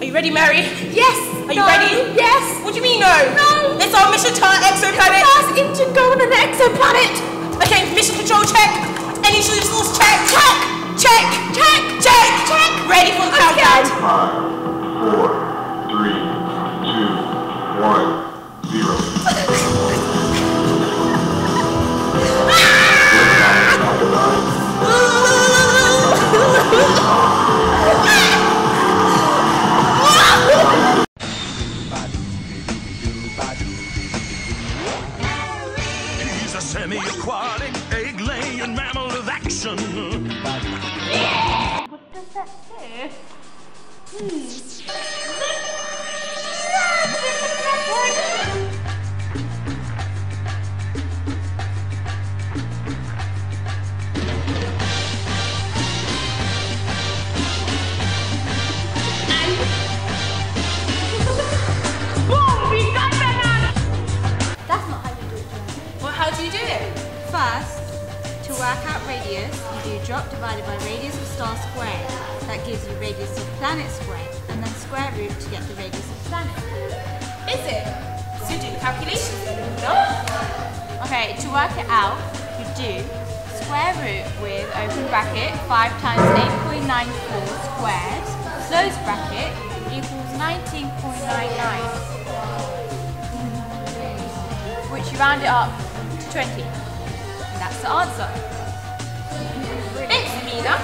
Are you ready, Mary? Yes! Are you ready? Yes! What do you mean no? No! It's our mission to our exoplanet! We're asking to go on an exoplanet! Okay, mission control check! Energy source check! Check! Check! Check! Check! Check! Ready for the countdown! 5, 4, 3, 2, 1, 0. He's a semi-aquatic, egg-laying mammal of action. What does that say? That's not how you do it, Joanna. Well, how do you do it? First, to work out radius, you do drop divided by radius of star squared. That gives you radius of planet squared, and then square root to get the radius of planet. Is it? So do the calculations then, no? Okay, to work it out, you do square root with open bracket 5 times 8.94 squared, close bracket equals 19.99. Which you round it up to 20. And that's the answer. Thanks, Mina.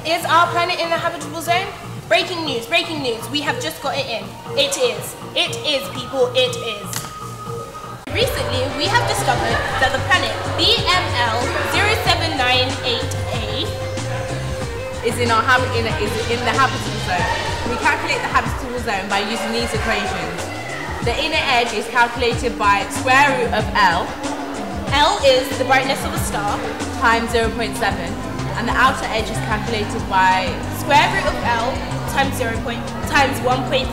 Is our planet in the habitable zone? Breaking news, breaking news. We have just got it in. It is. It is, people, it is. Recently, we have discovered that the planet BML 0798A is in the habitable zone. We calculate the habitable zone by using these equations. The inner edge is calculated by square root of L. L is the brightness of a star. Times 0.7. And the outer edge is calculated by square root of L times 1.5.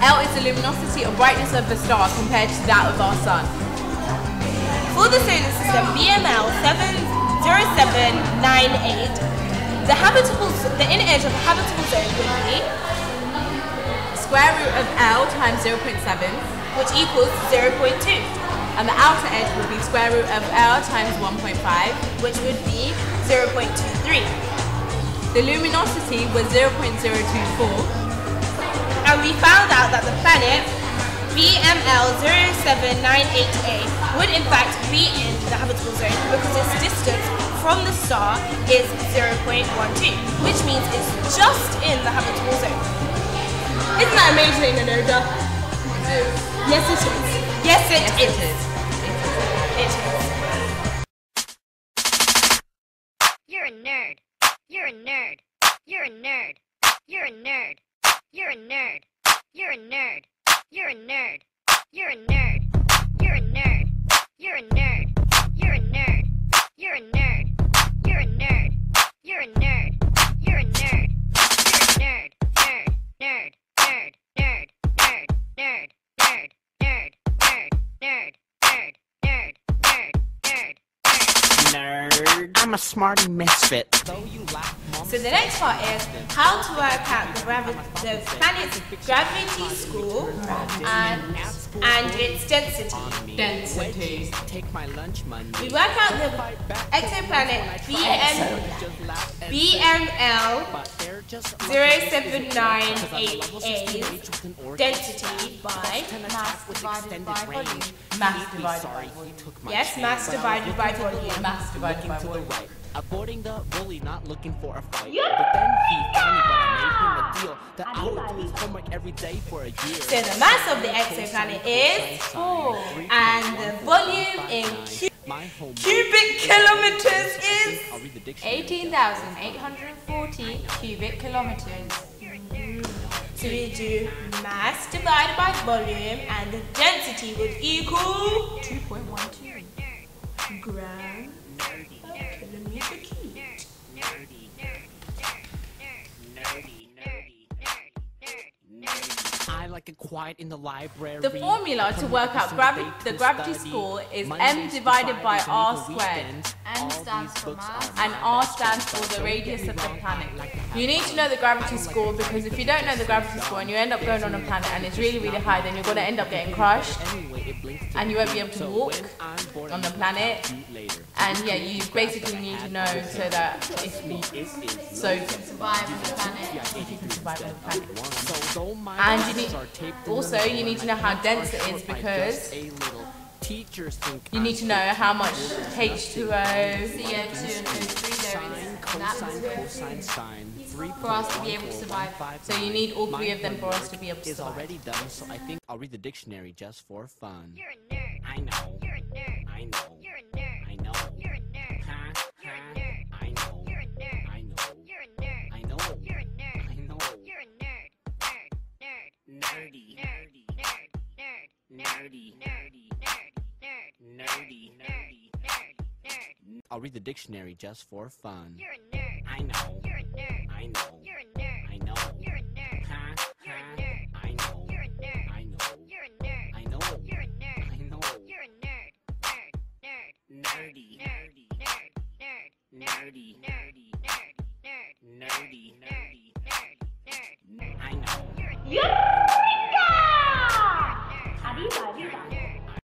L is the luminosity or brightness of the star compared to that of our sun. For the solar system BML 70798, the inner edge of the habitable zone would be square root of L times 0.7, which equals 0.2. And the outer edge would be square root of L times 1.5, which would be 0.23. The luminosity was 0.024. And we found out that the planet BML 0798A would in fact be in the habitable zone because its distance from the star is 0.12, which means it's just in the habitable zone. Isn't that amazing, Anoda? Yes, it is. Yes, it is. It is. You're a nerd. You're a nerd. You're a nerd. You're a nerd. You're a nerd. You're a nerd. You're a nerd. You're a nerd. You're a nerd. You're a nerd. You're a nerd. You're a nerd. You're a nerd. You're a nerd. You're a nerd. You're a nerd. Nerd. Nerd. Nerd. Nerd. Nerd. Nerd. Nerd. Nerd. Nerd. Nerd. Nerd. Nerd. Nerd. Nerd. I'm a smarty misfit. So the next part is how to work out the planet's gravity score and its density. Take my lunch money. We work out the exoplanet BML 0798A's density by Mass divided by volume. mass divided by volume. Yes, mass divided by volume. Mass divided by volume. Avoiding the bully, not looking for a fight. But then he found me when I made him a deal that I would do his homework every day for a year. So the mass of the exoplanet is 4, and the volume in cubic kilometers is 18,840 cubic kilometers. So we do mass divided by volume, and the density would equal 2.12 grams per kilometer cubed. I like get quiet in the library. The formula to work out the gravity score is m divided by r squared. M stands for mass. And r stands for the radius of the planet. You need to know the gravity score, because if you don't know the gravity score and you end up going on a planet and it's really, really high, then you're going to end up getting crushed and you won't be able to walk on the planet. And yeah, you basically need to know so that if so Survive on the planet. if you can survive on the planet. And you need to know how dense it is, because you need to know how much H2O, CO2 and O3 there is in the atmosphere for us to be able to survive. so you need all three of them for us to be able to Is survive. already done, so I think I'll read the dictionary just for fun. You're a nerd. I know. You're a nerd. I know. You're a nerd. I know. You're a nerd. Huh? You're a nerd. I know. You're a nerd. I know. You're a nerd. I know. You're a nerd. I know. You're a nerd. Nerd. Nerdy. Nerdy. Nerd. Nerd. Nerdy. Nerdy. Nerd. Nerd. Nerdy. Nerdy. Nerd. Nerd. I'll read the dictionary just for fun. You're a nerd. I know. You're a nerd. I know. You're a nerd. I know. You're a nerd. Huh? You're a nerd. I know. You're a nerd. I know. You're a nerd. I know. You're a nerd. I know. You're a nerd. Nerd. Nerd. Nerdy. Nerdy. Nerd. Nerd. Nerdy. Nerdy. Nerd. Nerd. Nerdy. Nerd. Nerd. Nerd. I know. You're a nerd.